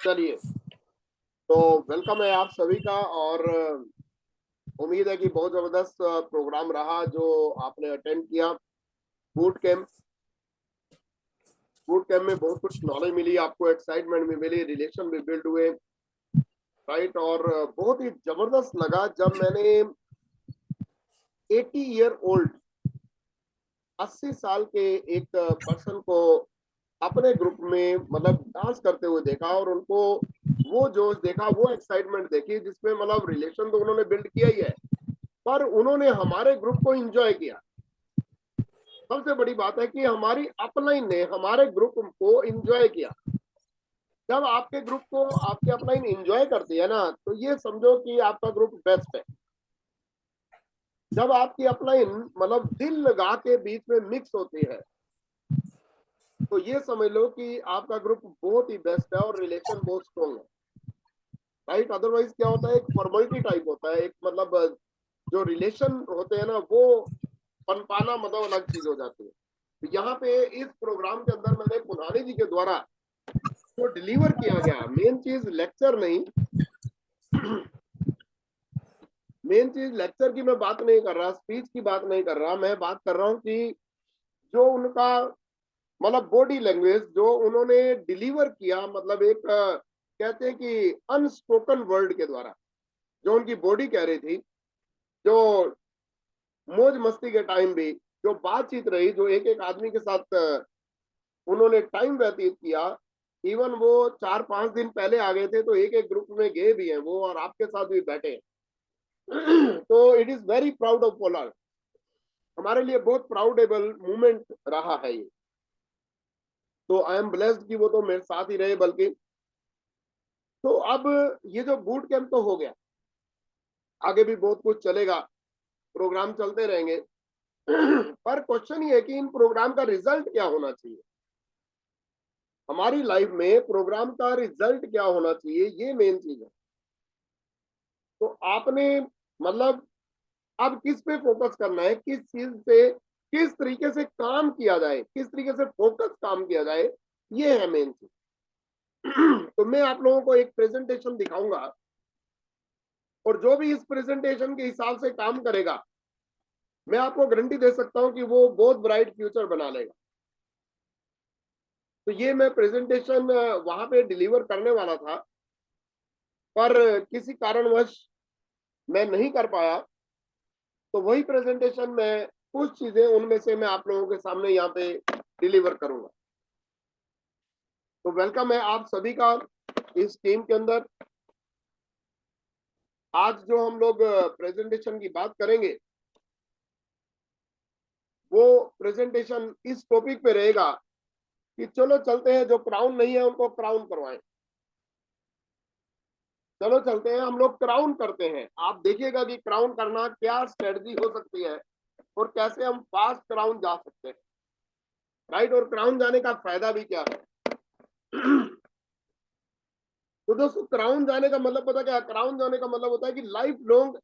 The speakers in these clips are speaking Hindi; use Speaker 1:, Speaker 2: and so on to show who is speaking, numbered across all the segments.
Speaker 1: चलिए, तो वेलकम है आप सभी का। और उम्मीद है कि बहुत जबरदस्त प्रोग्राम रहा जो आपने अटेंड किया। बूट कैंप बूट कैंप में बहुत कुछ नॉलेज मिली आपको, एक्साइटमेंट भी मिली, रिलेशन भी बिल्ड हुए, राइट। और बहुत ही जबरदस्त लगा जब मैंने 80 ईयर ओल्ड 80 साल के एक पर्सन को अपने ग्रुप में मतलब डांस करते हुए देखा, और उनको वो जोश देखा, वो एक्साइटमेंट देखी, जिसमें मतलब रिलेशन तो उन्होंने बिल्ड किया ही है, पर उन्होंने हमारे ग्रुप को एंजॉय किया। सबसे बड़ी बात है कि हमारी अपलाइन ने हमारे ग्रुप को एंजॉय किया। जब आपके ग्रुप को आपकी अपलाइन एंजॉय करती है ना, तो ये समझो कि आपका ग्रुप बेस्ट है। जब आपकी अपलाइन मतलब दिल लगा के बीच में मिक्स होती है, तो ये समझ लो कि आपका ग्रुप बहुत ही बेस्ट है और रिलेशन बहुत स्ट्रॉन्ग है, राइट। अदरवाइज क्या होता है, एक फॉर्मेलिटी टाइप होता है, एक मतलब जो रिलेशन होते हैं ना, वो पनपाना मतलब अलग चीज हो जाती है। तो यहाँ पे इस प्रोग्राम के अंदर मैंने पुनानी जी के द्वारा जो डिलीवर किया गया, मेन चीज लेक्चर नहीं, मेन चीज लेक्चर की मैं बात नहीं कर रहा, स्पीच की बात नहीं कर रहा, मैं बात कर रहा हूँ कि जो उनका मतलब बॉडी लैंग्वेज जो उन्होंने डिलीवर किया, मतलब एक कहते हैं कि अनस्पोकन वर्ड के द्वारा जो उनकी बॉडी कह रही थी, जो मौज मस्ती के टाइम भी जो बातचीत रही, जो एक एक आदमी के साथ उन्होंने टाइम व्यतीत किया। इवन वो 4-5 दिन पहले आ गए थे, तो एक एक ग्रुप में गए भी हैं वो, और आपके साथ भी बैठे हैं। तो it is very proud of polar, हमारे लिए बहुत प्राउडेबल मूवमेंट रहा है ये। तो आई एम ब्लेस्ड कि वो तो मेरे साथ ही रहे। बल्कि तो अब ये जो बूट कैंप तो हो गया, आगे भी बहुत कुछ चलेगा, प्रोग्राम चलते रहेंगे। पर क्वेश्चन ये है कि इन प्रोग्राम का रिजल्ट क्या होना चाहिए, हमारी लाइफ में प्रोग्राम का रिजल्ट क्या होना चाहिए, ये मेन चीज है। तो आपने मतलब अब किस पे फोकस करना है, किस चीज से किस तरीके से काम किया जाए, किस तरीके से फोकस काम किया जाए, ये है मेन चीज। तो मैं आप लोगों को एक प्रेजेंटेशन दिखाऊंगा, और जो भी इस प्रेजेंटेशन के हिसाब से काम करेगा, मैं आपको गारंटी दे सकता हूं कि वो बहुत ब्राइट फ्यूचर बना लेगा। तो ये मैं प्रेजेंटेशन वहां पे डिलीवर करने वाला था, पर किसी कारणवश मैं नहीं कर पाया। तो वही प्रेजेंटेशन में कुछ चीजें उनमें से मैं आप लोगों के सामने यहाँ पे डिलीवर करूंगा। तो वेलकम है आप सभी का इस टीम के अंदर। आज जो हम लोग प्रेजेंटेशन की बात करेंगे, वो प्रेजेंटेशन इस टॉपिक पे रहेगा कि चलो चलते हैं, जो क्राउन नहीं है उनको क्राउन करवाएं। चलो चलते हैं, हम लोग क्राउन करते हैं। आप देखिएगा कि क्राउन करना क्या स्ट्रेटजी हो सकती है, और कैसे हम फास्ट क्राउन जा सकते हैं, राइट। और क्राउन जाने का फायदा भी क्या है। तो दोस्तों, क्राउन जाने का मतलब पता क्या है? क्राउन जाने का मतलब होता है कि life long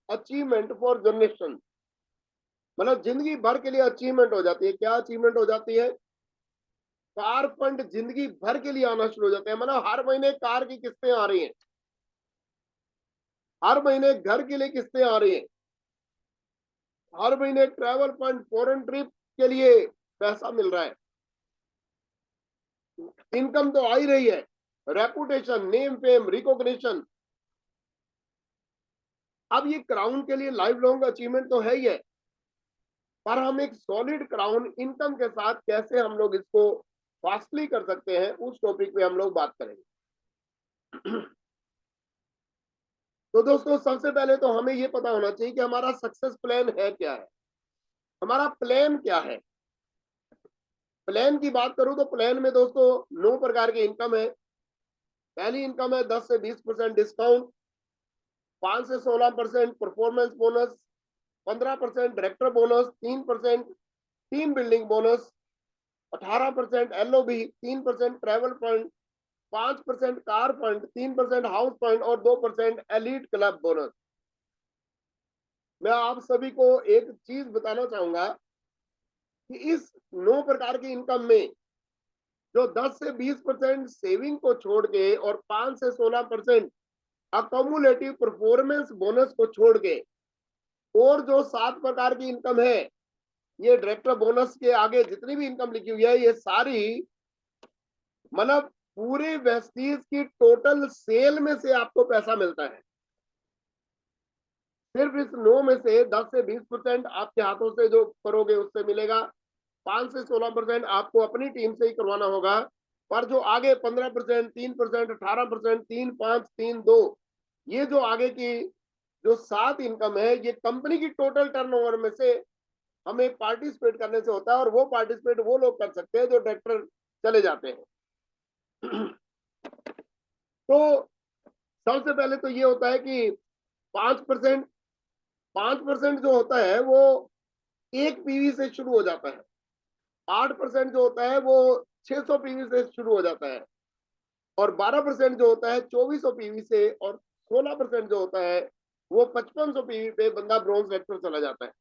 Speaker 1: achievement for generation, मतलब जिंदगी भर के लिए अचीवमेंट हो जाती है। क्या अचीवमेंट हो जाती है? कार फंड जिंदगी भर के लिए आना शुरू हो जाते हैं। मतलब हर महीने कार की किस्तें आ रही हैं, हर महीने घर के लिए किस्तें आ रही हैं, हर महीने ट्रैवल फंड फॉरेन ट्रिप के लिए पैसा मिल रहा है, इनकम तो आ ही रही है, रेपुटेशन, नेम, फेम, रिकॉग्निशन। अब ये क्राउन के लिए लाइफ लॉन्ग अचीवमेंट तो है ही है, पर हम एक सॉलिड क्राउन इनकम के साथ कैसे हम लोग इसको फास्टली कर सकते हैं, उस टॉपिक पे हम लोग बात करेंगे। तो दोस्तों, सबसे पहले तो हमें ये पता होना चाहिए कि हमारा सक्सेस प्लान है क्या है, हमारा प्लान क्या है। प्लान की बात करूं तो प्लान में दोस्तों 9 प्रकार की इनकम है। पहली इनकम है 10 से 20% डिस्काउंट, 5 से 16% performance bonus, 15% director bonus, 3% team building bonus, 18% LOB, 3% travel fund, 5% car fund, 3% house fund, और 2% एलिट क्लब बोनस। मैं आप सभी को एक चीज बताना चाहूंगा कि इस 9 प्रकार की इनकम में जो 10 से 20% सेविंग को छोड़ के और 5 से 16% अकोमुलेटिव परफॉर्मेंस बोनस को छोड़ के और जो 7 प्रकार की इनकम है, ये डायरेक्टर बोनस के आगे जितनी भी इनकम लिखी हुई है, ये सारी मतलब पूरे वेस्टीज की टोटल सेल में से आपको पैसा मिलता है। सिर्फ इस 9 में से 10 से 20% आपके हाथों से जो करोगे उससे मिलेगा, 5 से 16% आपको अपनी टीम से ही करवाना होगा, पर जो आगे 15%, 3%, 18%, 3, 5, 3, 2, ये जो आगे की जो 7 इनकम है, ये कंपनी की टोटल टर्नओवर में से हमें पार्टिसिपेट करने से होता है, और वो पार्टिसिपेट वो लोग कर सकते हैं जो डायरेक्टर चले जाते हैं। तो सबसे पहले तो ये होता है कि 5% 5% जो होता है वो एक पीवी से शुरू हो जाता है। 8% जो होता है वो 600 पीवी से शुरू हो जाता है, और 12% जो होता है 2400 पीवी से, और 16% जो होता है वो 5500 पीवी पे बंदा ब्रॉन्ज सेक्टर चला जाता है।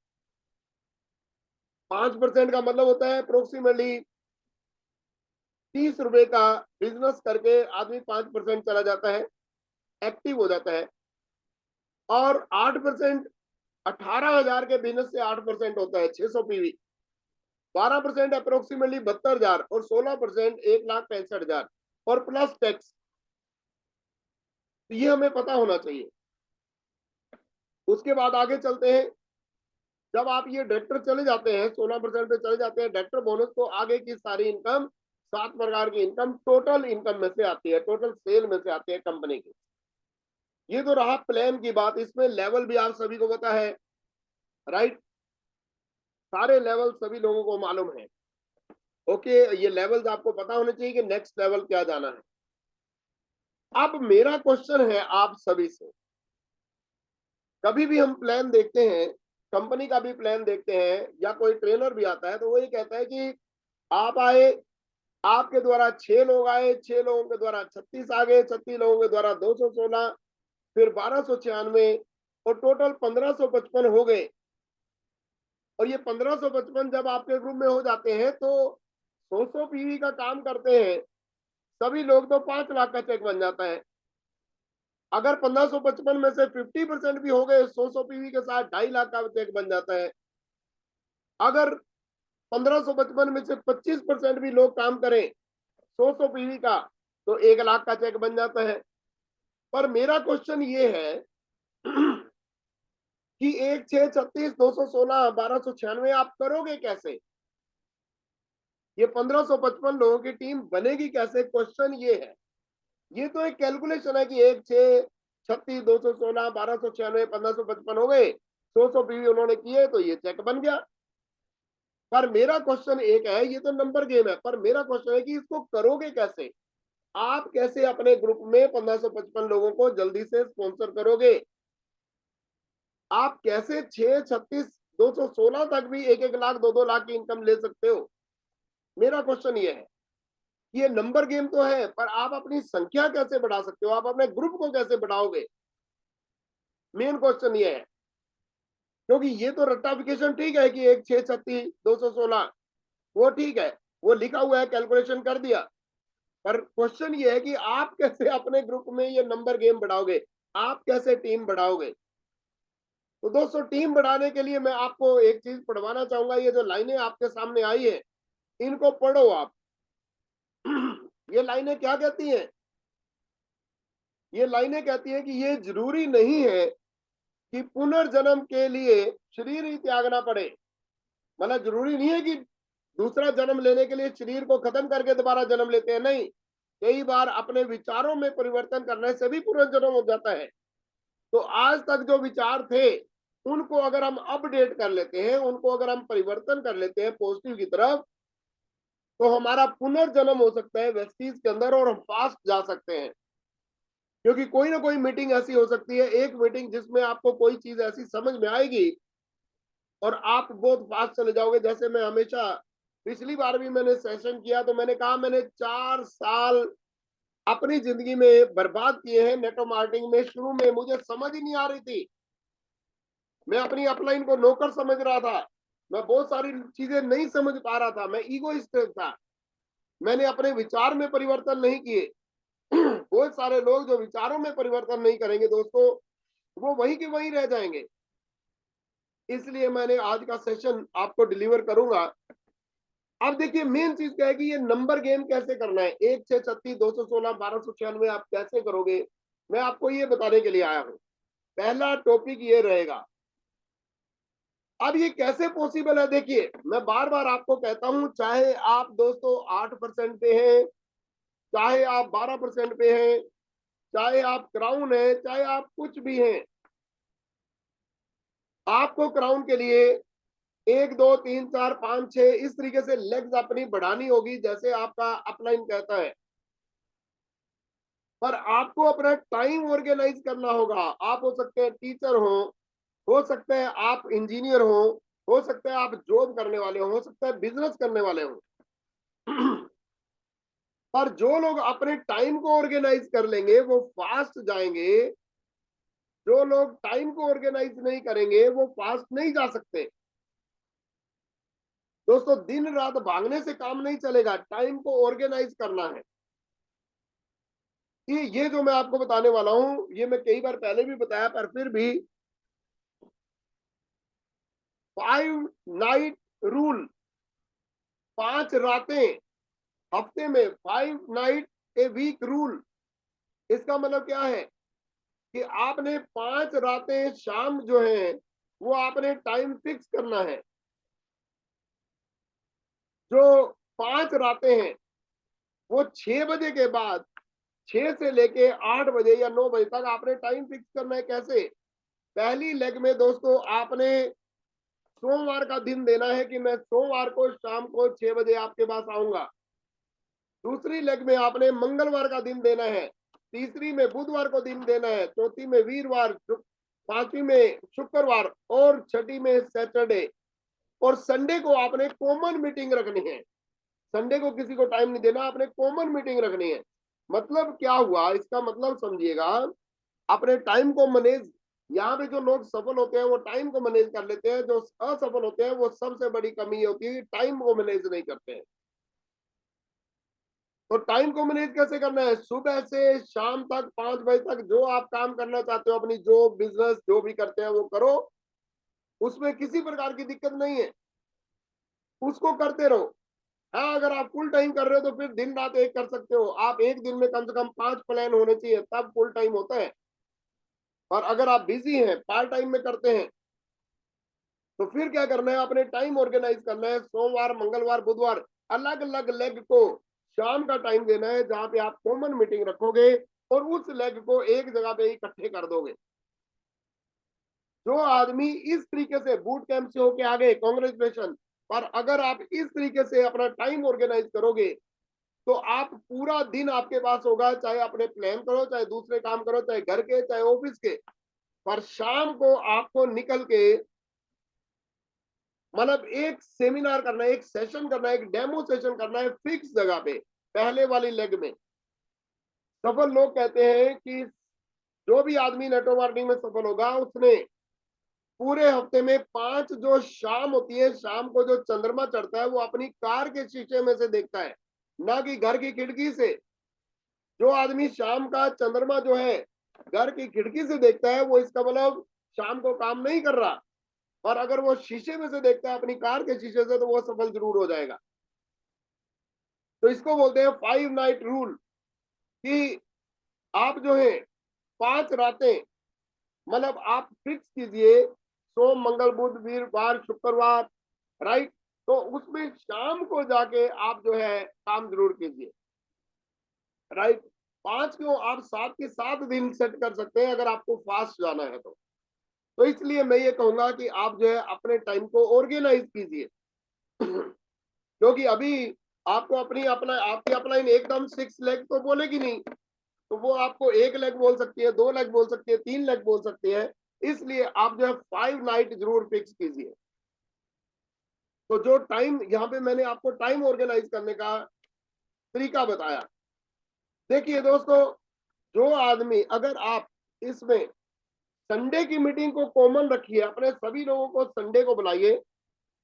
Speaker 1: 5% का मतलब होता है अप्रोक्सीमेटली 30 रुपए का बिजनेस करके आदमी 5% चला जाता है, एक्टिव हो जाता है। और 8% 18,000 के बिजनेस से 8% होता है 600 पीवी, 12% अप्रोक्सीमेटली 72,000, और 16% 1,65,000 और प्लस टैक्स। तो ये हमें पता होना चाहिए। उसके बाद आगे चलते हैं। जब आप ये डायरेक्टर चले जाते हैं, 16% पे चले जाते हैं डायरेक्टर बोनस, तो आगे की सारी इनकम 7 प्रकार की इनकम टोटल इनकम में से आती है, टोटल सेल में से आती है कंपनी की। ये तो रहा प्लान की बात। इसमें लेवल भी आप सभी को पता है, राइट? सारे लेवल सभी लोगों को मालूम है। ओके, ये लेवल्स आपको पता होने चाहिए कि नेक्स्ट लेवल क्या जाना है। अब मेरा क्वेश्चन है आप सभी से, कभी भी हम प्लान देखते हैं, कंपनी का भी प्लान देखते हैं, या कोई ट्रेनर भी आता है, तो वो ये कहता है कि आप आए, आपके द्वारा 6 लोग आए, 6 लोगों के द्वारा 36 आ गए, 36 लोगों के द्वारा 216, फिर 1296, और टोटल 1555 हो गए। और ये 1555 जब आपके ग्रुप में हो जाते हैं तो 100 पीवी का काम करते हैं सभी लोग, तो 5 लाख का चेक बन जाता है। अगर 1555 में से 50% भी हो गए 100 पीवी के साथ, 2.5 लाख का चेक बन जाता है। अगर 1555 में से 25% भी लोग काम करें 100 पीवी का, तो 1 लाख का चेक बन जाता है। पर मेरा क्वेश्चन ये है कि 1, 6, 36, 216, 1296 आप करोगे कैसे? ये 1555 लोगों की टीम बनेगी कैसे? क्वेश्चन ये है। ये तो एक कैलकुलेशन है कि 1, 6, 36, 216, 1296, 1555 हो गए, 100 पीवी उन्होंने किए, तो ये चेक बन गया। पर मेरा क्वेश्चन एक है, ये तो नंबर गेम है, पर मेरा क्वेश्चन है कि इसको करोगे कैसे? आप कैसे अपने ग्रुप में 1555 लोगों को जल्दी से स्पॉन्सर करोगे? आप कैसे 6, 36, 216 तक भी 1-1 लाख 2-2 लाख की इनकम ले सकते हो? मेरा क्वेश्चन ये है। ये नंबर गेम तो है, पर आप अपनी संख्या कैसे बढ़ा सकते हो? आप अपने ग्रुप को कैसे बढ़ाओगे? मेन क्वेश्चन ये है। क्योंकि ये तो रट्टाफिकेशन ठीक है कि 1, 6, 36, 216, वो ठीक है, वो लिखा हुआ है, कैलकुलेशन कर दिया। पर क्वेश्चन ये है कि आप कैसे अपने ग्रुप में ये नंबर गेम बढ़ाओगे? आप कैसे टीम बढ़ाओगे? तो दोस्तों, टीम बढ़ाने के लिए मैं आपको एक चीज पढ़वाना चाहूंगा। ये जो लाइनें आपके सामने आई है, इनको पढ़ो आप। ये लाइनें क्या कहती हैं? ये लाइनें कहती हैं कि ये जरूरी नहीं है कि पुनर्जन्म के लिए शरीर ही त्यागना पड़े। मतलब जरूरी नहीं है कि दूसरा जन्म लेने के लिए शरीर को खत्म करके दोबारा जन्म लेते हैं, नहीं। कई बार अपने विचारों में परिवर्तन करने से भी पुनर्जन्म हो जाता है। तो आज तक जो विचार थे, उनको अगर हम अपडेट कर लेते हैं, उनको अगर हम परिवर्तन कर लेते हैं पॉजिटिव की तरफ, तो हमारा पुनर्जन्म हो सकता है वेस्टीज के अंदर, और हम फास्ट जा सकते हैं। क्योंकि कोई ना कोई मीटिंग ऐसी हो सकती है, एक मीटिंग जिसमें आपको कोई चीज ऐसी समझ में आएगी और आप बहुत फास्ट चले जाओगे। जैसे मैं हमेशा, पिछली बार भी मैंने सेशन किया तो मैंने कहा मैंने 4 साल अपनी जिंदगी में बर्बाद किए हैं नेटवर्क मार्केटिंग में। शुरू में मुझे समझ ही नहीं आ रही थी, मैं अपनी अपलाइन को नौकर समझ रहा था, मैं बहुत सारी चीजें नहीं समझ पा रहा था, मैं ईगोइस्ट था। मैंने अपने विचार में परिवर्तन नहीं किए। बहुत सारे लोग जो विचारों में परिवर्तन नहीं करेंगे दोस्तों, वो वहीं के वहीं रह जाएंगे। इसलिए मैंने आज का सेशन आपको डिलीवर करूंगा। अब देखिए मेन चीज क्या है कि ये नंबर गेम कैसे करना है, 1 6 36 216 1296 आप कैसे करोगे, मैं आपको ये बताने के लिए आया हूं। पहला टॉपिक ये रहेगा। अब ये कैसे पॉसिबल है, देखिए मैं बार बार आपको कहता हूं, चाहे आप दोस्तों 8% पे हैं, चाहे आप 12% पे हैं, चाहे आप क्राउन है, चाहे आप कुछ भी हैं, आपको क्राउन के लिए 1 2 3 4 5 6 इस तरीके से लेग्स अपनी बढ़ानी होगी जैसे आपका अपलाइन कहता है। पर आपको अपना टाइम ऑर्गेनाइज करना होगा। आप हो सकते हैं टीचर हो सकता है आप इंजीनियर हो सकता है आप जॉब करने वाले हो सकता है बिजनेस करने वाले हो। पर जो लोग अपने टाइम को ऑर्गेनाइज कर लेंगे वो फास्ट जाएंगे। जो लोग टाइम को ऑर्गेनाइज नहीं करेंगे वो फास्ट नहीं जा सकते। दोस्तों दिन रात भागने से काम नहीं चलेगा, टाइम को ऑर्गेनाइज करना है। ये जो मैं आपको बताने वाला हूं ये मैं कई बार पहले भी बताया, पर फिर भी 5 नाइट रूल, 5 रातें हफ्ते में, 5 नाइट ए वीक रूल। इसका मतलब क्या है कि आपने 5 रातें शाम जो है वो आपने टाइम फिक्स करना है। जो 5 रातें हैं वो 6 बजे के बाद, 6 से लेके 8 बजे या 9 बजे तक आपने टाइम फिक्स करना है। कैसे? पहली लेग में दोस्तों आपने सोमवार का दिन देना है कि मैं सोमवार को शाम को 6 बजे आपके पास आऊंगा। दूसरी लेग में आपने मंगलवार का दिन देना है, तीसरी में बुधवार को दिन देना है, चौथी में वीरवार, पांचवी में शुक्रवार और छठी में सैटरडे। और संडे को आपने कॉमन मीटिंग रखनी है। संडे को किसी को टाइम नहीं देना, आपने कॉमन मीटिंग रखनी है। मतलब क्या हुआ, इसका मतलब समझिएगा, अपने टाइम को मैनेज, यहाँ पे जो लोग सफल होते हैं वो टाइम को मैनेज कर लेते हैं, जो असफल होते हैं वो सबसे बड़ी कमी होती है टाइम को मैनेज नहीं करते हैं। तो टाइम को मैनेज कैसे करना है? सुबह से शाम तक 5 बजे तक जो आप काम करना चाहते हो, अपनी जो बिजनेस जो भी करते हैं वो करो, उसमें किसी प्रकार की दिक्कत नहीं है, उसको करते रहो। हाँ अगर आप फुल टाइम कर रहे हो तो फिर दिन रात एक कर सकते हो, आप एक दिन में कम से कम 5 प्लान होने चाहिए तब फुल टाइम होता है। और अगर आप बिजी हैं पार्ट टाइम में करते हैं तो फिर क्या करना है, अपने टाइम ऑर्गेनाइज करना है। सोमवार मंगलवार बुधवार अलग अलग लेग को शाम का टाइम देना है जहां पे आप कॉमन मीटिंग रखोगे और उस लेग को एक जगह पे इकट्ठे कर दोगे। जो आदमी इस तरीके से बूट कैंप से होके आ गए, कांग्रेचुलेशन। पर अगर आप इस तरीके से अपना टाइम ऑर्गेनाइज करोगे तो आप पूरा दिन आपके पास होगा, चाहे अपने प्लान करो, चाहे दूसरे काम करो, चाहे घर के चाहे ऑफिस के। पर शाम को आपको निकल के मतलब एक सेमिनार करना है, एक सेशन करना है, एक डेमो सेशन करना है फिक्स जगह पे पहले वाली लेग में। सफल लोग कहते हैं कि जो भी आदमी नेटवर्क मार्केटिंग में सफल होगा उसने पूरे हफ्ते में 5 जो शाम होती है, शाम को जो चंद्रमा चढ़ता है वो अपनी कार के शीशे में से देखता है, ना कि घर की खिड़की से। जो आदमी शाम का चंद्रमा जो है घर की खिड़की से देखता है वो इसका मतलब शाम को काम नहीं कर रहा। और अगर वो शीशे में से देखता है अपनी कार के शीशे से तो वो सफल जरूर हो जाएगा। तो इसको बोलते हैं 5 नाइट रूल, कि आप जो है 5 रातें मतलब आप फिक्स कीजिए, सोम मंगल बुध वीरवार शुक्रवार, राइट। तो उसमें शाम को जाके आप जो है काम जरूर कीजिए, राइट। 5 क्यों, आप 7 के 7 दिन सेट कर सकते हैं अगर आपको फास्ट जाना है तो इसलिए मैं ये कहूंगा कि आप जो है अपने टाइम को ऑर्गेनाइज कीजिए। क्योंकि अभी आपको अपनी अपना आपकी अपलाइन एकदम 6 लेग तो बोलेगी नहीं, तो वो आपको 1 लेग बोल सकती है, 2 लेग बोल सकती है, 3 लेग बोल सकती है। इसलिए आप जो है 5 नाइट जरूर फिक्स कीजिए। तो जो टाइम यहाँ पे मैंने आपको टाइम ऑर्गेनाइज करने का तरीका बताया। देखिए दोस्तों, जो आदमी, अगर आप इसमें संडे की मीटिंग को कॉमन रखिए, अपने सभी लोगों को संडे को बुलाइए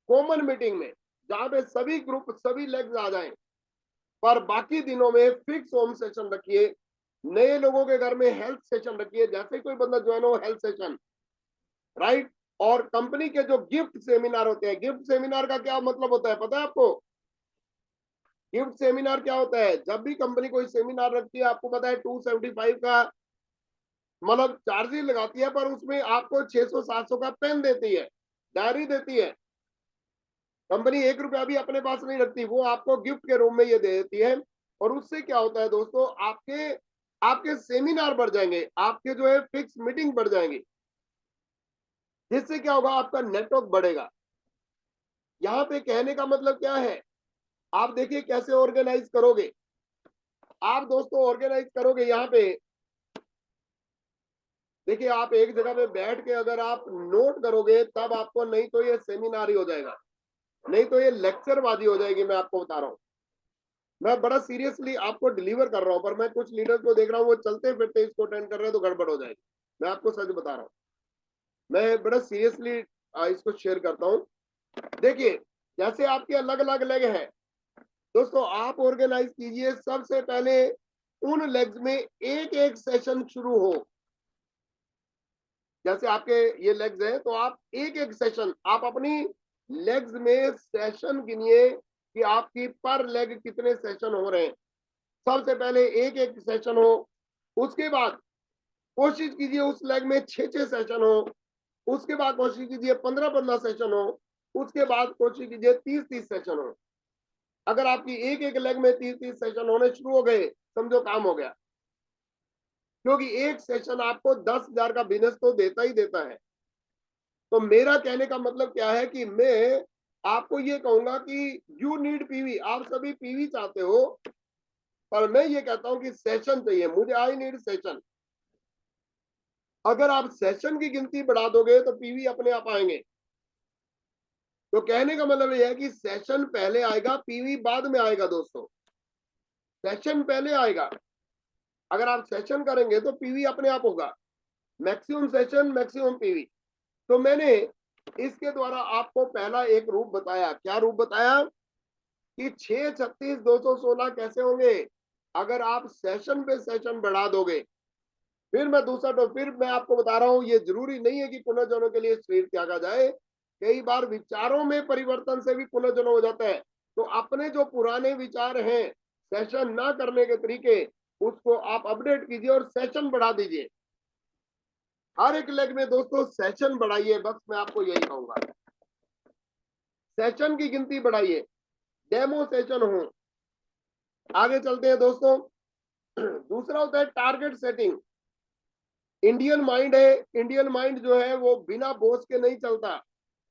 Speaker 1: कॉमन मीटिंग में, जहां पे सभी ग्रुप सभी लेग्स आ जाएं। पर बाकी दिनों में फिक्स होम सेशन रखिए, नए लोगों के घर में हेल्थ सेशन रखिए, जैसे ही कोई बंदा ज्वाइन हो हेल्थ सेशन, राइट। और कंपनी के जो गिफ्ट सेमिनार होते हैं, गिफ्ट सेमिनार का क्या मतलब होता है पता है आपको? गिफ्ट सेमिनार क्या होता है? जब भी कंपनी कोई सेमिनार रखती है, आपको पता है 275 का मतलब चार्जेस लगाती है, पर उसमें आपको 600-700 का पेन देती है, डायरी देती है। कंपनी 1 रुपया भी अपने पास नहीं रखती, वो आपको गिफ्ट के रूप में ये दे देती है। और उससे क्या होता है दोस्तों, आपके आपके सेमिनार बढ़ जाएंगे, आपके जो है फिक्स मीटिंग बढ़ जाएंगे, जिससे क्या होगा, आपका नेटवर्क बढ़ेगा। यहाँ पे कहने का मतलब क्या है, आप देखिए कैसे ऑर्गेनाइज करोगे। आप दोस्तों ऑर्गेनाइज करोगे यहाँ पे, देखिए आप एक जगह पे बैठ के अगर आप नोट करोगे तब आपको, नहीं तो ये सेमिनार ही हो जाएगा, नहीं तो ये लेक्चरबाजी हो जाएगी। मैं आपको बता रहा हूँ, मैं बड़ा सीरियसली आपको डिलीवर कर रहा हूँ, पर मैं कुछ लीडर्स को देख रहा हूँ वो चलते फिरते इसको अटेंड कर रहे हैं तो गड़बड़ हो जाएगी। मैं आपको सच बता रहा हूँ, मैं बड़ा सीरियसली इसको शेयर करता हूँ। देखिए जैसे आपके अलग अलग लेग है दोस्तों, आप ऑर्गेनाइज कीजिए सबसे पहले उन लेग्स में एक एक सेशन शुरू हो। जैसे आपके ये लेग्स हैं तो आप एक एक सेशन, आप अपनी लेग्स में सेशन गिनिए कि आपकी पर लेग कितने सेशन हो रहे हैं। सबसे पहले एक एक सेशन हो, उसके बाद कोशिश कीजिए उस लेग में 6-6 सेशन हो, उसके बाद कोशिश कीजिए 15-15 सेशन हो, उसके बाद कोशिश कीजिए 30-30 सेशन हो। अगर आपकी एक एक लेग में 30-30 सेशन होने शुरू हो गए, समझो काम हो गया, क्योंकि एक सेशन आपको 10,000 का बिजनेस तो देता ही देता है। तो मेरा कहने का मतलब क्या है कि मैं आपको ये कहूंगा कि यू नीड पीवी, आप सभी पीवी चाहते हो, पर मैं ये कहता हूं कि सेशन चाहिए मुझे, आई नीड सेशन। अगर आप सेशन की गिनती बढ़ा दोगे तो पीवी अपने आप आएंगे। तो कहने का मतलब यह है कि सेशन पहले आएगा, पीवी बाद में आएगा दोस्तों। सेशन पहले आएगा, अगर आप सेशन करेंगे तो पीवी अपने आप होगा। Maximum session maximum PV. तो मैंने इसके द्वारा आपको पहला एक रूप बताया। क्या रूप बताया? कि 6-36-216 कैसे होंगे, अगर आप सेशन पे सेशन बढ़ा दोगे। फिर मैं दूसरा तो फिर मैं आपको बता रहा हूं, ये जरूरी नहीं है कि पुनर्जन्म के लिए शरीर त्यागा जाए। कई बार विचारों में परिवर्तन से भी पुनर्जन्म हो जाता है। तो अपने जो पुराने विचार हैं, सेशन ना करने के तरीके, उसको आप अपडेट कीजिए और सेशन बढ़ा दीजिए। हर एक लेग में दोस्तों सेशन बढ़ाइए, बस मैं आपको यही कहूंगा। सेशन की गिनती बढ़ाइए, डेमो सेशन हो। आगे चलते हैं दोस्तों। दूसरा होता है टारगेट सेटिंग। इंडियन माइंड है, इंडियन माइंड जो है वो बिना बॉस के नहीं चलता।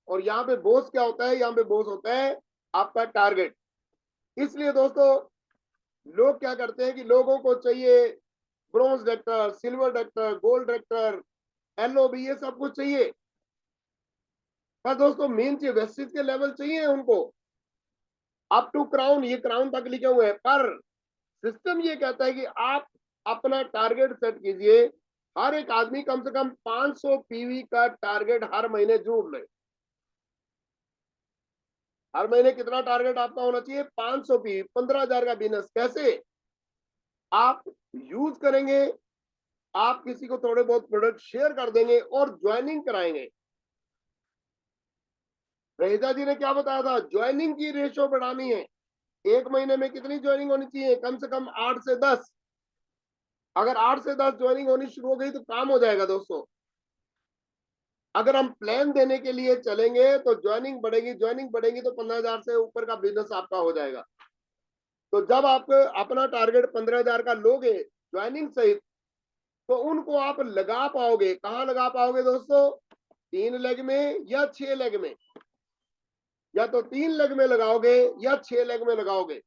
Speaker 1: और यहाँ पे बॉस क्या होता है? यहाँ पे बॉस होता है आपका टारगेट। इसलिए दोस्तों लोग क्या करते हैं कि लोगों को चाहिए bronze director, silver director, gold director, LOB, ये सब कुछ चाहिए। पर दोस्तों मेन चीज वेस्टिज के लेवल चाहिए उनको, अप टू क्राउन, ये क्राउन तक लिखे हुए हैं। पर सिस्टम ये कहता है कि आप अपना टारगेट सेट कीजिए। हर एक आदमी कम से कम 500 पीवी का टारगेट हर महीने जोड़ ले। हर महीने कितना टारगेट आपका होना चाहिए? 500 पीवी, 15,000 का बिजनेस। कैसे आप यूज करेंगे? आप किसी को थोड़े बहुत प्रोडक्ट शेयर कर देंगे और ज्वाइनिंग कराएंगे। रहेजा जी ने क्या बताया था? ज्वाइनिंग की रेशो बढ़ानी है। एक महीने में कितनी ज्वाइनिंग होनी चाहिए? कम से कम 8 से 10। अगर 8 से 10 ज्वाइनिंग होनी शुरू हो गई तो काम हो जाएगा दोस्तों। अगर हम प्लान देने के लिए चलेंगे तो ज्वाइनिंग बढ़ेगी, ज्वाइनिंग बढ़ेगी तो 15,000 से ऊपर का बिजनेस आपका हो जाएगा। तो जब आप अपना टारगेट 15,000 का लोगे ज्वाइनिंग सहित, तो उनको आप लगा पाओगे। कहाँ लगा पाओगे दोस्तों? 3 लेग में या 6 लेग में। या तो 3 लेग में लगाओगे या 6 लेग में लगाओगे।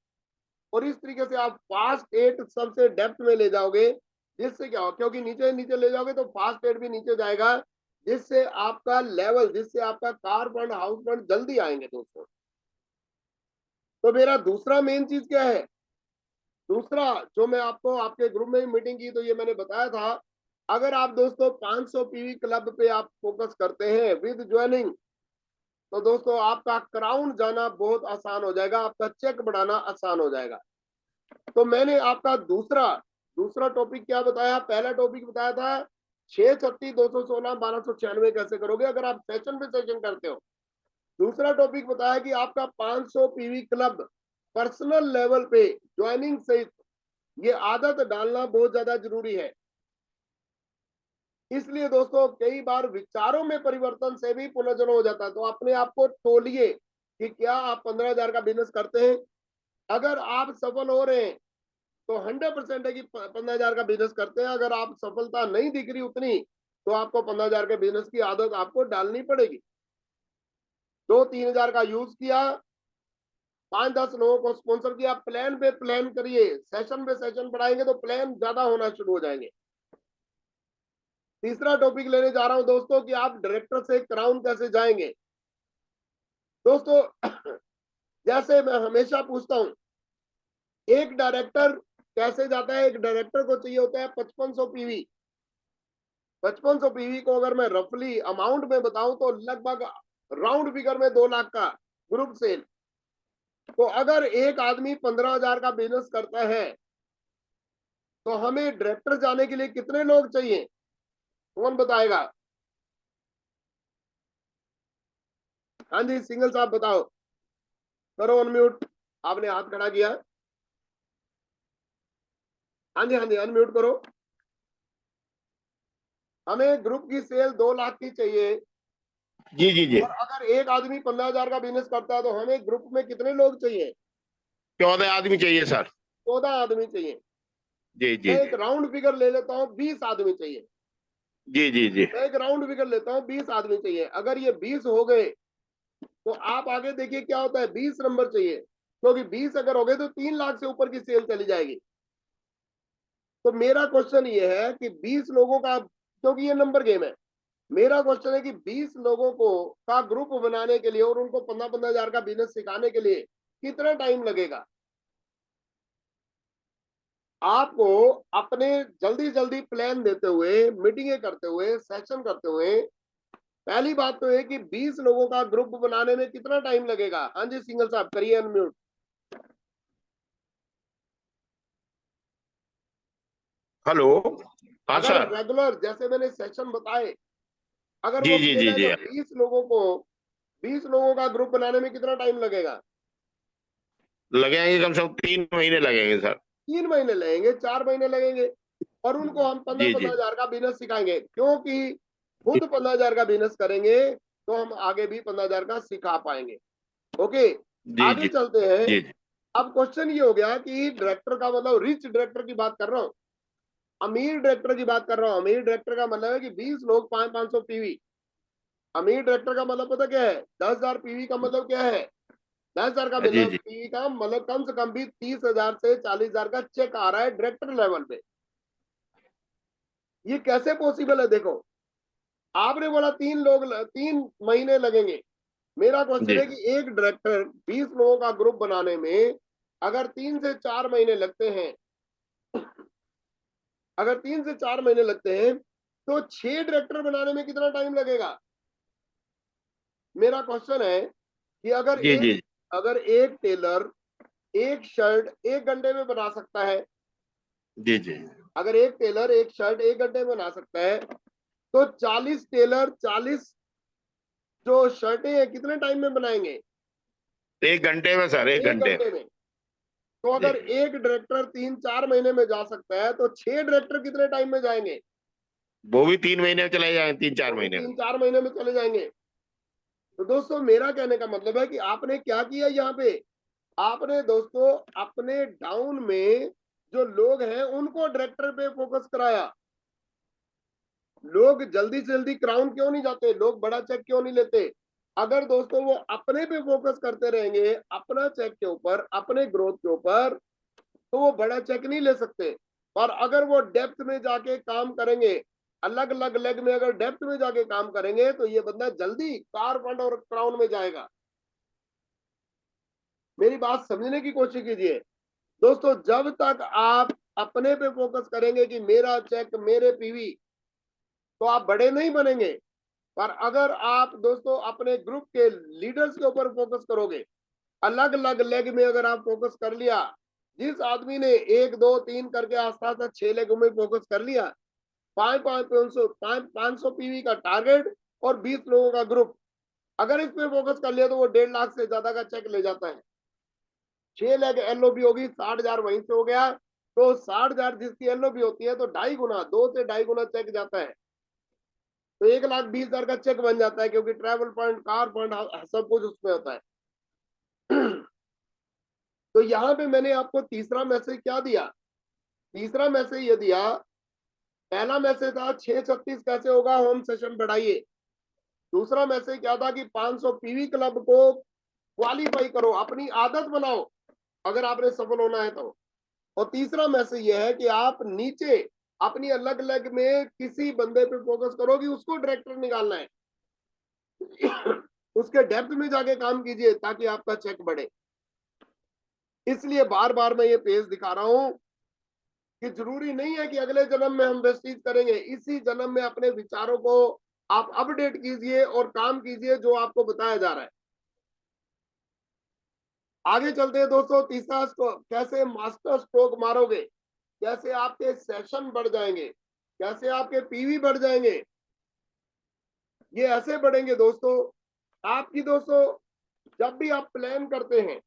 Speaker 1: और इस तरीके से आप फास्ट एट सबसे डेप्थ में ले जाओगे। जिससे क्या हो, क्योंकि नीचे नीचे ले जाओगे तो फास्ट एट भी नीचे जाएगा, जिससे आपका लेवल, जिससे आपका कार फंड, हाउस फंड जल्दी आएंगे दोस्तों। तो मेरा दूसरा मेन चीज क्या है? दूसरा जो मैं आपको आपके ग्रुप में मीटिंग की तो ये मैंने बताया था, अगर आप दोस्तों 500 पीवी क्लब पे आप फोकस करते हैं विद ज्वाइनिंग, तो दोस्तों आपका क्राउन जाना बहुत आसान हो जाएगा, आपका चेक बढ़ाना आसान हो जाएगा। तो मैंने आपका दूसरा टॉपिक क्या बताया? पहला टॉपिक बताया था 636 216 1296 कैसे करोगे अगर आप सेशन पे सेशन करते हो। दूसरा टॉपिक बताया कि आपका 500 पीवी क्लब पर्सनल लेवल पे ज्वाइनिंग सहित ये आदत डालना बहुत ज्यादा जरूरी है। इसलिए दोस्तों कई बार विचारों में परिवर्तन से भी पुनर्जन्म हो जाता है। तो अपने आप को तोलिए कि क्या आप 15,000 का बिजनेस करते हैं। अगर आप सफल हो रहे हैं तो 100% है कि 15,000 का बिजनेस करते हैं। अगर आप सफलता नहीं दिख रही उतनी तो आपको 15,000 के बिजनेस की आदत आपको डालनी पड़ेगी। 2-3,000 का यूज किया, 5-10 लोगों को स्पॉन्सर किया, प्लान पे प्लान करिए, सेशन पे सेशन बढ़ाएंगे तो प्लान ज्यादा होना शुरू हो जाएंगे। तीसरा टॉपिक लेने जा रहा हूं दोस्तों कि आप डायरेक्टर से क्राउन कैसे जाएंगे। दोस्तों जैसे मैं हमेशा पूछता हूं, एक डायरेक्टर कैसे जाता है? एक डायरेक्टर को चाहिए होता है 5500 पीवी। 5500 पीवी को अगर मैं रफली अमाउंट में बताऊं तो लगभग राउंड फिगर में 2 लाख का ग्रुप सेल। तो अगर एक आदमी 15,000 का बिजनेस करता है तो हमें डायरेक्टर जाने के लिए कितने लोग चाहिए? कौन बताएगा? हाँ जी सिंगल साहब बताओ, करो अनम्यूट। आपने हाथ खड़ा किया। हाँ जी हाँ जी अनम्यूट करो। हमें ग्रुप की सेल 2 लाख की चाहिए।
Speaker 2: जी जी जी।
Speaker 1: और अगर एक आदमी 15,000 का बिजनेस करता है तो हमें ग्रुप में कितने लोग चाहिए?
Speaker 2: 14 आदमी चाहिए सर।
Speaker 1: 14 आदमी चाहिए।
Speaker 2: जी
Speaker 1: मैं
Speaker 2: जी
Speaker 1: एक राउंड फिगर ले लेता हूँ, 20 आदमी चाहिए।
Speaker 2: जी जी जी।
Speaker 1: मैं एक राउंड फिगर लेता हूँ, 20 आदमी चाहिए। अगर ये 20 हो गए तो आप आगे देखिए क्या होता है। 20 नंबर चाहिए, क्योंकि 20 अगर हो गए तो 3 लाख से ऊपर की सेल चली जाएगी। तो मेरा क्वेश्चन ये है कि 20 लोगों का, क्योंकि ये नंबर गेम है, मेरा क्वेश्चन है कि 20 लोगों को का ग्रुप बनाने के लिए और उनको 15,000 का बिजनेस सिखाने के लिए कितना टाइम लगेगा? आपको अपने जल्दी जल्दी प्लान देते हुए, मीटिंगें करते हुए, सेशन करते हुए, पहली बात तो है कि 20 लोगों का ग्रुप बनाने में कितना टाइम लगेगा? हाँ जी सिंगल साहब करिए अनम्यूट।
Speaker 2: हेलो। हाँ
Speaker 1: अगर
Speaker 2: सर।
Speaker 1: रेगुलर जैसे मैंने सेशन बताए, अगर
Speaker 2: जी
Speaker 1: वो
Speaker 2: जी
Speaker 1: किए
Speaker 2: जी
Speaker 1: जाए
Speaker 2: जी।
Speaker 1: तो 20 लोगों का ग्रुप बनाने में कितना टाइम लगेगा?
Speaker 2: लगेंगे कम से कम 3 महीने लगेंगे सर।
Speaker 1: 3 महीने लगेंगे, 4 महीने लगेंगे। और उनको हम पंद्रह
Speaker 2: जी जी
Speaker 1: पंद्रह हजार का बिजनेस सिखाएंगे, क्योंकि खुद 15,000 का बिजनेस करेंगे तो हम आगे भी 15,000 का सिखा पाएंगे। ओके,
Speaker 2: जी
Speaker 1: आगे
Speaker 2: जी
Speaker 1: चलते हैं।
Speaker 2: जी जी।
Speaker 1: अब क्वेश्चन ये हो गया कि डायरेक्टर का मतलब रिच डायरेक्टर की बात कर रहा हूँ, अमीर डायरेक्टर की बात कर रहा हूँ। अमीर डायरेक्टर का मतलब है कि 20 लोग 500-500 पीवी। अमीर डायरेक्टर का मतलब पता क्या है? 10,000 पीवी का मतलब क्या है? 10,000 का
Speaker 2: जी
Speaker 1: मतलब
Speaker 2: जी
Speaker 1: पीवी का मतलब कम से कम भी 30,000 से 40,000 का चेक आ रहा है डायरेक्टर लेवल पे। ये कैसे पॉसिबल है? देखो, आपने बोला 3 महीने लगेंगे। मेरा क्वेश्चन
Speaker 2: जी।
Speaker 1: है कि एक डायरेक्टर 20 लोगों का ग्रुप बनाने में अगर 3 से 4 महीने लगते हैं, अगर 3 से 4 महीने लगते हैं तो 6 डायरेक्टर बनाने में कितना टाइम लगेगा? मेरा क्वेश्चन है कि
Speaker 2: जी जी
Speaker 1: अगर एक टेलर एक शर्ट 1 घंटे में बना सकता है,
Speaker 2: जी जी।
Speaker 1: अगर एक टेलर एक शर्ट 1 घंटे में बना सकता है तो 40 टेलर 40 जो शर्टें हैं कितने टाइम में बनाएंगे?
Speaker 2: 1 घंटे में सर, 1 घंटे।
Speaker 1: 1 घंटे में। तो
Speaker 2: जी।
Speaker 1: अगर एक डायरेक्टर 3-4 महीने में जा सकता है तो 6 डायरेक्टर कितने टाइम में जाएंगे?
Speaker 2: वो भी 3 महीने में चले जाएंगे, तीन चार
Speaker 1: वो भी
Speaker 2: महीने में
Speaker 1: 3-4 महीने में चले जाएंगे। तो दोस्तों मेरा कहने का मतलब है कि आपने क्या किया यहाँ पे? आपने दोस्तों अपने डाउन में जो लोग हैं उनको डायरेक्टर पे फोकस कराया। लोग जल्दी से जल्दी क्राउन क्यों नहीं जाते? लोग बड़ा चेक क्यों नहीं लेते? अगर दोस्तों वो अपने पे फोकस करते रहेंगे, अपना चेक के ऊपर, अपने ग्रोथ के ऊपर, तो वो बड़ा चेक नहीं ले सकते। और अगर वो डेप्थ में जाके काम करेंगे, अलग अलग लेग में अगर डेप्थ में जाके काम करेंगे तो ये बंदा जल्दी कार फंड और क्राउन में जाएगा। मेरी बात समझने की कोशिश कीजिए दोस्तों। जब तक आप अपने पे फोकस करेंगे कि मेरा चेक मेरे पीवी, तो आप बड़े नहीं बनेंगे। पर अगर आप दोस्तों अपने ग्रुप के लीडर्स के ऊपर फोकस करोगे, अलग अलग लेग में अगर आप फोकस कर लिया, जिस आदमी ने 1 2 3 करके आस्ता आस्ता 6 लेगों में फोकस कर लिया, 500 पीवी का टारगेट और 20 लोगों का ग्रुप, अगर इस पे फोकस कर लिया तो वो 1.5 लाख से ज्यादा का चेक ले जाता है। 6 लाख एलओपी होगी, 60,000 वहीं से हो गया। तो 60,000 जिसकी एलओपी होती है तो 2.5 गुना, 2 से 2.5 गुना चेक जाता है। तो 1,20,000 का चेक बन जाता है, क्योंकि ट्रैवल फंड, कार फंड, सब कुछ उसमें होता है। तो यहाँ पे मैंने आपको तीसरा मैसेज क्या दिया? तीसरा मैसेज ये दिया, पहला मैसेज था 636 कैसे होगा, होम सेशन बढ़ाइए। दूसरा मैसेज क्या था कि 500 पीवी क्लब को क्वालिफाई करो, अपनी आदत बनाओ अगर आपने सफल होना है तो। और तीसरा मैसेज यह है कि आप नीचे अपनी अलग अलग में किसी बंदे पे फोकस करो कि उसको डायरेक्टर निकालना है। उसके डेप्थ में जाके काम कीजिए ताकि आपका चेक बढ़े। इसलिए बार बार मैं ये पेज दिखा रहा हूं कि जरूरी नहीं है कि अगले जन्म में हम वेस्टीज करेंगे, इसी जन्म में अपने विचारों को आप अपडेट कीजिए और काम कीजिए जो आपको बताया जा रहा है। आगे चलते हैं दोस्तों। तीसरा स्ट्रोक, कैसे मास्टर स्ट्रोक मारोगे, कैसे आपके सेशन बढ़ जाएंगे, कैसे आपके पीवी बढ़ जाएंगे। ये ऐसे बढ़ेंगे दोस्तों, आपकी दोस्तों जब भी आप प्लान करते हैं,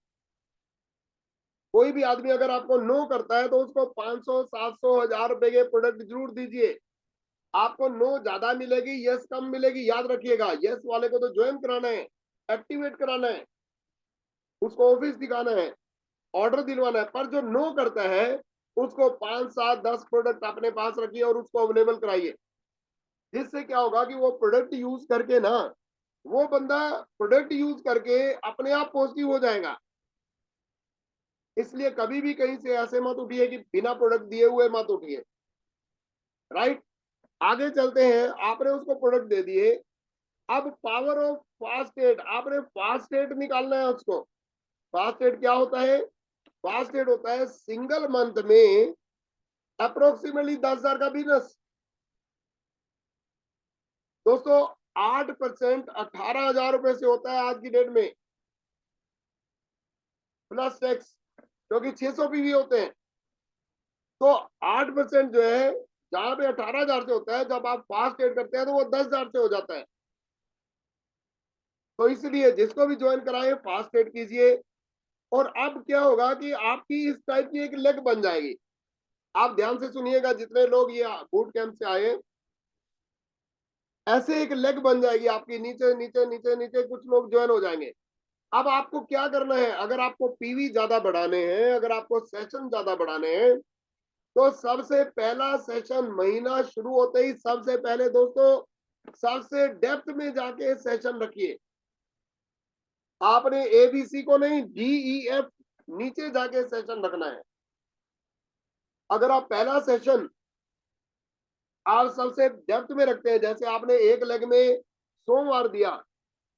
Speaker 1: कोई भी आदमी अगर आपको नो करता है तो उसको 500 700 1000 रुपए के प्रोडक्ट जरूर दीजिए। आपको नो ज्यादा मिलेगी, यस कम मिलेगी, याद रखिएगा। यस वाले को तो ज्वाइन कराना है, एक्टिवेट कराना है, उसको ऑफिस दिखाना है, ऑर्डर दिलवाना है। पर जो नो करता है उसको 5 7 10 प्रोडक्ट अपने पास रखिए और उसको अवेलेबल कराइए। जिससे क्या होगा कि वो प्रोडक्ट यूज करके ना, वो बंदा प्रोडक्ट यूज करके अपने आप पॉजिटिव हो जाएगा। इसलिए कभी भी कहीं से ऐसे मत उठिए कि बिना प्रोडक्ट दिए हुए मत उठिए। राइट, आगे चलते हैं। आपने उसको प्रोडक्ट दे दिए, अब पावर ऑफ फास्ट एड, आपने फास्ट एड निकालना है उसको। फास्ट एड क्या होता है? फास्ट एड होता है सिंगल मंथ में अप्रोक्सीमेटली 10,000 का बिजनेस। दोस्तों 8% 18,000 रुपए से होता है आज की डेट में, प्लस टैक्स, क्योंकि 600 पीवी होते हैं। तो 8% जो है, जहां पे 18,000 से होता है, जब आप फास्ट एड करते हैं तो वो 10,000 से हो जाता है। तो इसलिए जिसको भी ज्वाइन कराए फास्ट एड कीजिए। और अब क्या होगा कि आपकी इस टाइप की एक लेग बन जाएगी। आप ध्यान से सुनिएगा, जितने लोग ये बूट कैंप से आए, ऐसे एक लेग बन जाएगी आपकी, नीचे नीचे नीचे नीचे कुछ लोग ज्वाइन हो जाएंगे। अब आपको क्या करना है, अगर आपको पीवी ज्यादा बढ़ाने हैं, अगर आपको सेशन ज्यादा बढ़ाने हैं, तो सबसे पहला सेशन महीना शुरू होते ही सबसे पहले दोस्तों सबसे डेप्थ में जाके सेशन रखिए। आपने एबीसी को नहीं, DEF नीचे जाके सेशन रखना है। अगर आप पहला सेशन आप सबसे डेप्थ में रखते हैं, जैसे आपने एक लेग में सोमवार दिया,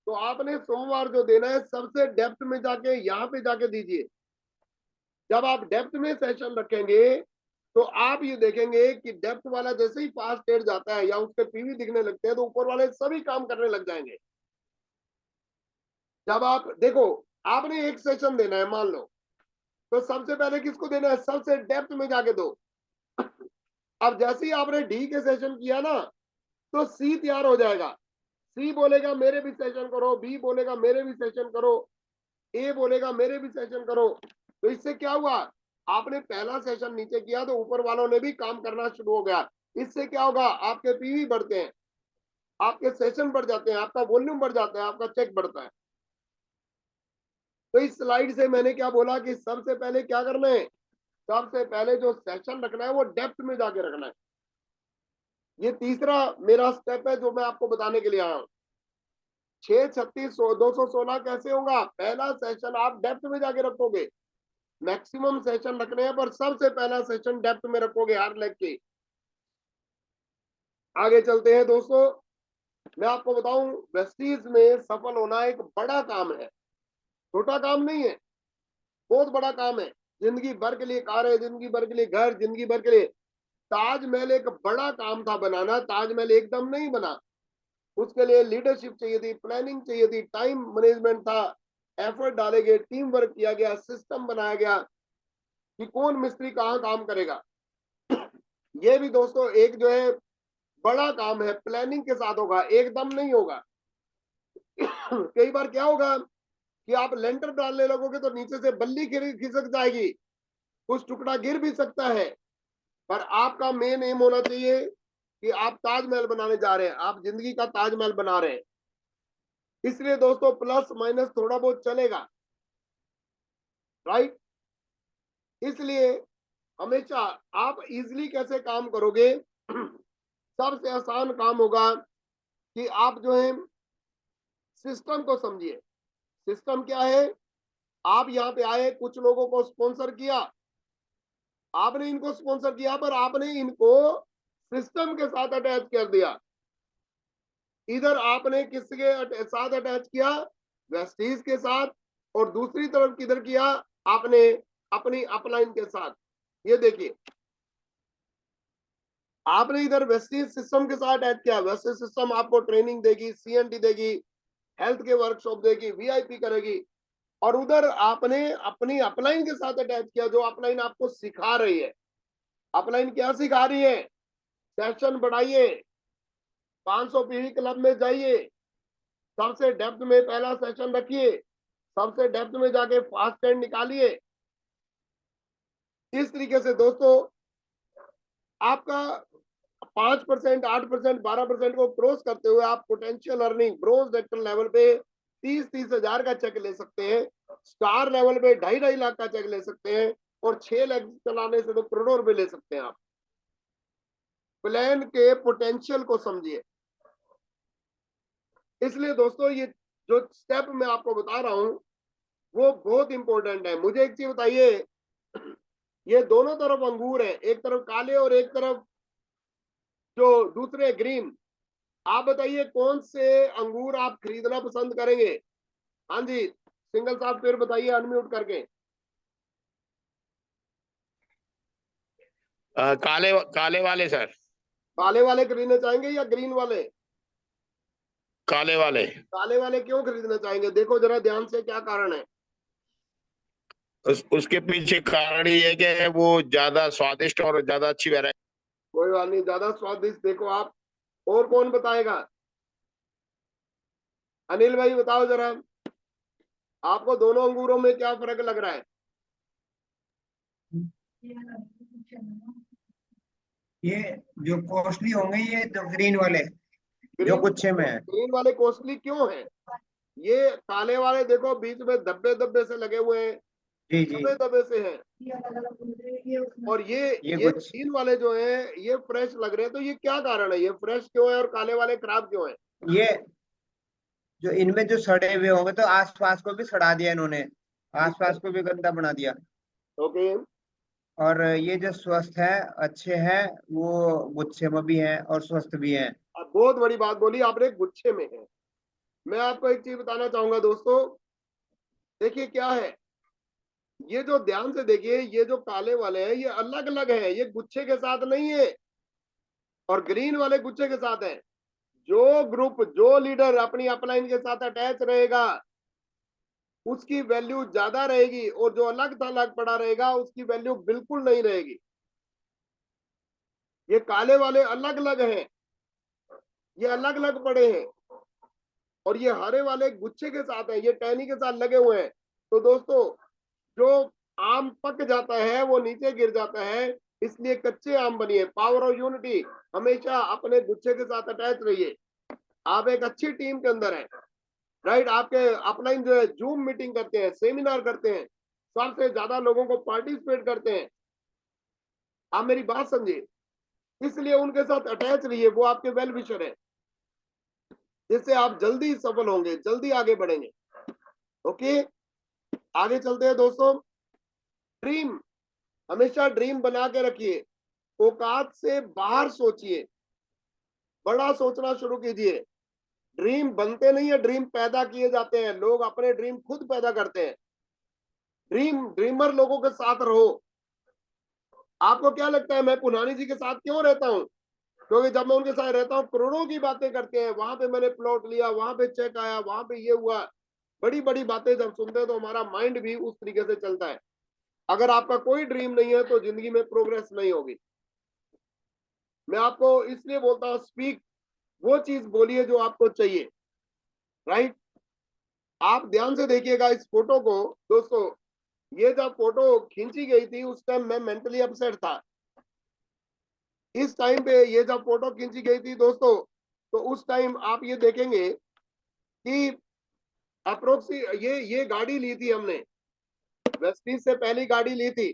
Speaker 1: तो आपने सोमवार जो देना है सबसे डेप्थ में जाके यहाँ पे जाके दीजिए। जब आप डेप्थ में सेशन रखेंगे तो आप ये देखेंगे कि डेप्थ वाला जैसे ही फास्ट एड जाता है या उसके पीवी दिखने लगते हैं तो ऊपर वाले सभी काम करने लग जाएंगे। जब आप देखो, आपने एक सेशन देना है मान लो, तो सबसे पहले किसको देना है? सबसे डेप्थ में जाके दो। अब जैसे ही आपने डी के सेशन किया ना, तो सी तैयार हो जाएगा। सी बोलेगा मेरे भी सेशन करो, बी बोलेगा मेरे भी सेशन करो, ए बोलेगा मेरे भी सेशन करो। तो इससे क्या हुआ, आपने पहला सेशन नीचे किया तो ऊपर वालों ने भी काम करना शुरू हो गया। इससे क्या होगा, आपके पीवी बढ़ते हैं, आपके सेशन बढ़ जाते हैं, आपका वॉल्यूम बढ़ जाता है, आपका चेक बढ़ता है। तो इस स्लाइड से मैंने क्या बोला कि सबसे पहले क्या करना है, सबसे पहले जो सेशन रखना है वो डेप्थ में जाके रखना है। ये तीसरा मेरा स्टेप है जो मैं आपको बताने के लिए आया हूँ। 636 216 कैसे होगा? पहला सेशन आप डेप्थ में जाके रखोगे। मैक्सिमम सेशन रखने हैं पर सबसे पहला सेशन डेप्थ में रखोगे हर लेग के। आगे चलते हैं दोस्तों। मैं आपको बताऊं, वेस्टीज में सफल होना एक बड़ा काम है, छोटा काम नहीं है, बहुत बड़ा काम है। जिंदगी भर के लिए कार है, जिंदगी भर के लिए घर, जिंदगी भर के लिए। ताजमहल एक बड़ा काम था बनाना, ताजमहल एकदम नहीं बना। उसके लिए लीडरशिप चाहिए थी, प्लानिंग चाहिए थी, टाइम मैनेजमेंट था, एफर्ट डाले गए, टीम वर्क किया गया, सिस्टम बनाया गया। कि कौन मिस्त्री कहाँ काम करेगा। ये भी दोस्तों एक जो है बड़ा काम है, प्लानिंग के साथ होगा, एकदम नहीं होगा। कई बार क्या होगा कि आप लेंटर डालने लगोगे तो नीचे से बल्ली खिसक जाएगी, कुछ टुकड़ा गिर भी सकता है, पर आपका मेन एम होना चाहिए कि आप ताजमहल बनाने जा रहे हैं, आप जिंदगी का ताजमहल बना रहे हैं। इसलिए दोस्तों प्लस माइनस थोड़ा बहुत चलेगा, राइट। इसलिए हमेशा आप इजीली कैसे काम करोगे, सबसे आसान काम होगा कि आप जो है सिस्टम को समझिए। सिस्टम क्या है, आप यहाँ पे आए, कुछ लोगों को स्पॉन्सर किया, आपने इनको स्पॉन्सर किया, पर आपने इनको सिस्टम के साथ अटैच कर दिया। इधर आपने किसके साथ अटैच किया, वेस्टीज के साथ, और दूसरी तरफ किधर किया, आपने अपनी अपलाइन के साथ। ये देखिए, आपने इधर वेस्टीज सिस्टम के साथ अटैच किया, वेस्टीज सिस्टम आपको ट्रेनिंग देगी, सीएनटी देगी, हेल्थ के वर्कशॉप देगी, वीआईपी करेगी, और उधर आपने अपनी अपलाइन के साथ अटैच किया, जो अपलाइन आपको सिखा रही है। अपलाइन क्या सिखा रही है, सेशन बढ़ाइए, 500 पीवी क्लब में जाइए, सबसे डेप्थ में पहला सेशन रखिए, सबसे डेप्थ में जाके फास्ट एंड निकालिए। इस तरीके से दोस्तों आपका 5%, 8%, 12% को क्रॉस करते हुए आप potential earning bronze director level पे 30-30 हजार का चेक ले सकते हैं, स्टार लेवल पे 2.5-2.5 लाख का चेक ले सकते हैं, और 6 लाख चलाने से तो करोड़ों रुपए ले सकते हैं आप। प्लान के पोटेंशियल को समझिए। इसलिए दोस्तों ये जो स्टेप मैं आपको बता रहा हूं वो बहुत इंपॉर्टेंट है। मुझे एक चीज बताइए, ये दोनों तरफ अंगूर है, एक तरफ काले और एक तरफ जो दूसरे ग्रीन, आप बताइए कौन से अंगूर आप खरीदना पसंद करेंगे। हाँ जी, सिंगल साहब फिर बताइए अनम्यूट करके।
Speaker 2: काले काले वाले सर।
Speaker 1: काले वाले खरीदना चाहेंगे या ग्रीन वाले।
Speaker 2: काले वाले।
Speaker 1: काले वाले क्यों खरीदना चाहेंगे, देखो जरा ध्यान से, क्या कारण है।
Speaker 2: उसके पीछे कारण ये है कि वो ज्यादा स्वादिष्ट और ज्यादा अच्छी वैरायटी।
Speaker 1: कोई बात नहीं, ज्यादा स्वादिष्ट, देखो आप, और कौन बताएगा। अनिल भाई बताओ जरा, आपको दोनों अंगूरों में क्या फर्क लग रहा है।
Speaker 3: ये जो कॉस्टली होंगे ये जो ग्रीन वाले जो
Speaker 1: ग्रीन
Speaker 3: गुच्छे में है।
Speaker 1: ग्रीन वाले कॉस्टली क्यों हैं, ये काले वाले देखो बीच में धब्बे धब्बे से लगे हुए हैं,
Speaker 3: जी जी,
Speaker 1: धब्बे धब्बे से हैं, और
Speaker 3: ये
Speaker 1: ये
Speaker 3: गुच्छ
Speaker 1: ग्रीन वाले जो हैं ये फ्रेश लग रहे हैं। तो ये क्या कारण है, ये फ्रेश क्यों है और काले वाले खराब क्यों है।
Speaker 3: ये जो इनमें जो सड़े हुए होंगे तो आसपास को भी सड़ा दिया इन्होंने,
Speaker 1: ठीक है,
Speaker 3: आसपास को भी गंदा बना दिया।
Speaker 1: ओके।
Speaker 3: और ये जो स्वस्थ है, अच्छे हैं, वो गुच्छे में भी हैं और स्वस्थ भी हैं।
Speaker 1: अब बहुत बड़ी बात बोली आपने, गुच्छे में है। मैं आपको एक चीज बताना चाहूंगा दोस्तों, देखिए क्या है, ये जो ध्यान से देखिए, ये जो काले वाले हैं ये अलग अलग है, ये गुच्छे के साथ नहीं है, और ग्रीन वाले गुच्छे के साथ है। जो ग्रुप, जो लीडर अपनी अपलाइन के साथ अटैच रहेगा उसकी वैल्यू ज्यादा रहेगी, और जो अलग थलग पड़ा रहेगा उसकी वैल्यू बिल्कुल नहीं रहेगी। ये काले वाले अलग अलग हैं, ये अलग अलग पड़े हैं, और ये हरे वाले गुच्छे के साथ हैं, ये टहनी के साथ लगे हुए हैं। तो दोस्तों जो आम पक जाता है वो नीचे गिर जाता है, इसलिए कच्चे आम बनिए। पावर ऑफ यूनिटी, हमेशा अपने गुच्छे के साथ अटैच रहिए। आप एक अच्छी टीम के अंदर हैं, राइट। आपके अपलाइन जो है जूम मीटिंग करते हैं, सेमिनार करते हैं, सबसे ज्यादा लोगों को पार्टिसिपेट करते हैं। आप मेरी बात समझिए, इसलिए उनके साथ अटैच रहिए, वो आपके वेल विशर है, जिससे आप जल्दी सफल होंगे, जल्दी आगे बढ़ेंगे। ओके, आगे चलते हैं दोस्तों। ड्रीम, हमेशा ड्रीम बना के रखिए, औकात से बाहर सोचिए, बड़ा सोचना शुरू कीजिए। ड्रीम बनते नहीं है, ड्रीम पैदा किए जाते हैं, लोग अपने ड्रीम खुद पैदा करते हैं। ड्रीमर लोगों के साथ रहो। आपको क्या लगता है मैं पुनानी जी के साथ क्यों रहता हूँ, क्योंकि जब मैं उनके साथ रहता हूँ करोड़ों की बातें करते हैं, वहां पे मैंने प्लॉट लिया, वहां पे चेक आया, वहां पे ये हुआ, बड़ी बड़ी बातें जब सुनते हैं तो हमारा माइंड भी उस तरीके से चलता है। अगर आपका कोई ड्रीम नहीं है तो जिंदगी में प्रोग्रेस नहीं होगी। मैं आपको इसलिए बोलता हूं, स्पीक, वो चीज बोलिए जो आपको चाहिए, राइट। आप ध्यान से देखिएगा इस फोटो को दोस्तों। ये जब फोटो खींची गई थी उस टाइम मैं मेंटली अपसेट था। इस टाइम पे ये जब फोटो खींची गई थी दोस्तों, तो उस टाइम आप ये देखेंगे कि अप्रोक्सी ये गाड़ी ली थी हमने, वेस्टीज से पहली गाड़ी ली थी,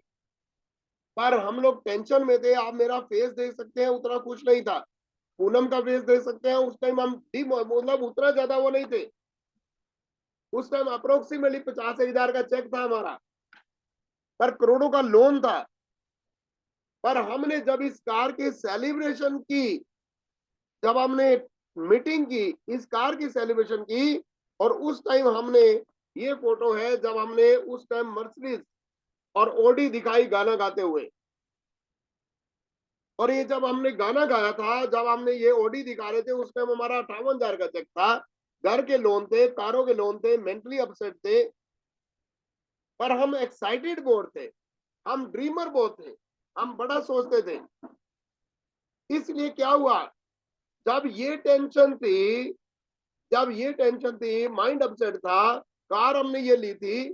Speaker 1: पर हम लोग टेंशन में थे। आप मेरा फेस देख सकते हैं, उतना खुश नहीं था। पूनम का फेस देख सकते हैं, उस टाइम हम मतलब उतना ज्यादा वो नहीं थे। उस टाइम अप्रोक्सीमेटली 50,000 का चेक था हमारा, पर करोड़ों का लोन था। पर हमने जब इस कार की सेलिब्रेशन की, जब हमने मीटिंग की, इस कार की सेलिब्रेशन की, और उस टाइम हमने, ये फोटो है जब हमने उस टाइम मर्सिडीज और ऑडी दिखाई गाना गाते हुए। और ये जब हमने गाना गाया था, जब हमने ये ऑडी दिखा रहे थे, उस टाइम हमारा 58,000 का चेक था। घर के लोन थे, कारों के लोन थे, मेंटली अपसेट थे, पर हम एक्साइटेड बहुत थे, हम ड्रीमर बहुत थे, हम बड़ा सोचते थे। इसलिए क्या हुआ, जब ये टेंशन थी, माइंड अपसेट था, कार हमने ये ली थी,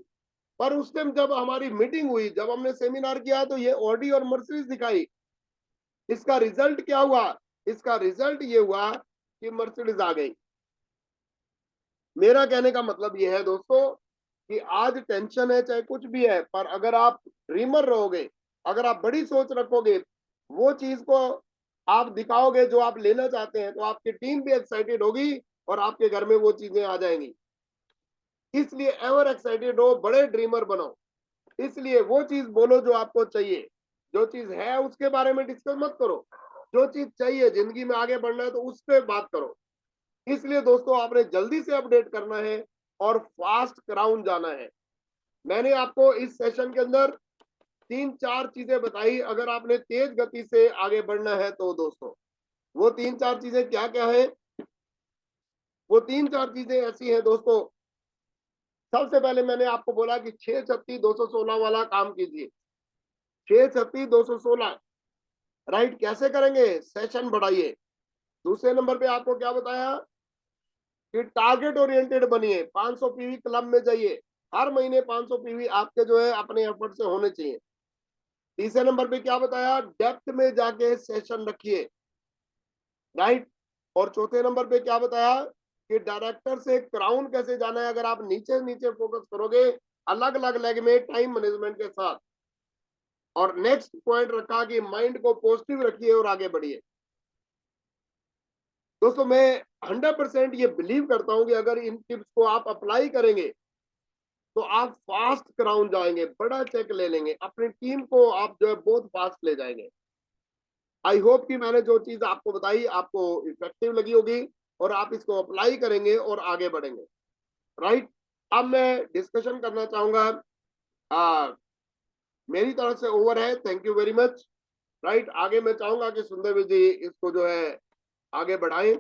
Speaker 1: पर उस टाइम जब हमारी मीटिंग हुई, जब हमने सेमिनार किया, तो ये ऑडी और मर्सिडीज दिखाई। इसका रिजल्ट क्या हुआ, इसका रिजल्ट ये हुआ कि मर्सिडीज आ गई। मेरा कहने का मतलब ये है दोस्तों कि आज टेंशन है चाहे कुछ भी है, पर अगर आप ड्रीमर रहोगे, अगर आप बड़ी सोच रखोगे, वो चीज को आप दिखाओगे जो आप लेना चाहते हैं, तो आपकी टीम भी एक्साइटेड होगी और आपके घर में वो चीजें आ जाएंगी। इसलिए एवर एक्साइटेड हो, बड़े ड्रीमर बनो। इसलिए वो चीज बोलो जो आपको चाहिए। जो चीज है उसके बारे में डिस्कस मत करो, जो चीज चाहिए, जिंदगी में आगे बढ़ना है तो उस पर बात करो। इसलिए दोस्तों आपने जल्दी से अपडेट करना है और फास्ट क्राउन जाना है। मैंने आपको इस सेशन के अंदर 3-4 चीजें बताई। अगर आपने तेज गति से आगे बढ़ना है तो दोस्तों, वो 3-4 चीजें क्या क्या है, वो 3-4 चीजें ऐसी हैं दोस्तों। सबसे पहले मैंने आपको बोला कि 636-216 वाला काम कीजिए। 636-216, राइट। कैसे करेंगे, सेशन बढ़ाइए। दूसरे नंबर पे आपको क्या बताया कि टारगेट ओरिएंटेड बनिए, 500 पीवी क्लब में जाइए। हर महीने 500 पीवी आपके जो है अपने एफर्ट से होने चाहिए। तीसरे नंबर पे क्या बताया, डेप्थ में जाके सेशन रखिए, राइट। और चौथे नंबर पे क्या बताया कि डायरेक्टर से क्राउन कैसे जाना है। अगर आप नीचे नीचे फोकस करोगे अलग अलग लेग में टाइम मैनेजमेंट के साथ। और नेक्स्ट पॉइंट रखा कि माइंड को पॉजिटिव रखिए और आगे बढ़िए। दोस्तों मैं 100% ये बिलीव करता हूं कि अगर इन टिप्स को आप अप्लाई करेंगे तो आप फास्ट क्राउन जाएंगे, बड़ा चेक ले लेंगे, अपनी टीम को आप जो है बहुत फास्ट ले जाएंगे। आई होप कि मैंने जो चीज आपको बताई आपको इफेक्टिव लगी होगी और आप इसको अप्लाई करेंगे और आगे बढ़ेंगे, राइट। अब मैं डिस्कशन करना चाहूंगा। मेरी तरफ से ओवर है, thank you very much, right. आगे मैं चाहूंगा कि सुंदर जी इसको जो है आगे बढ़ाएं।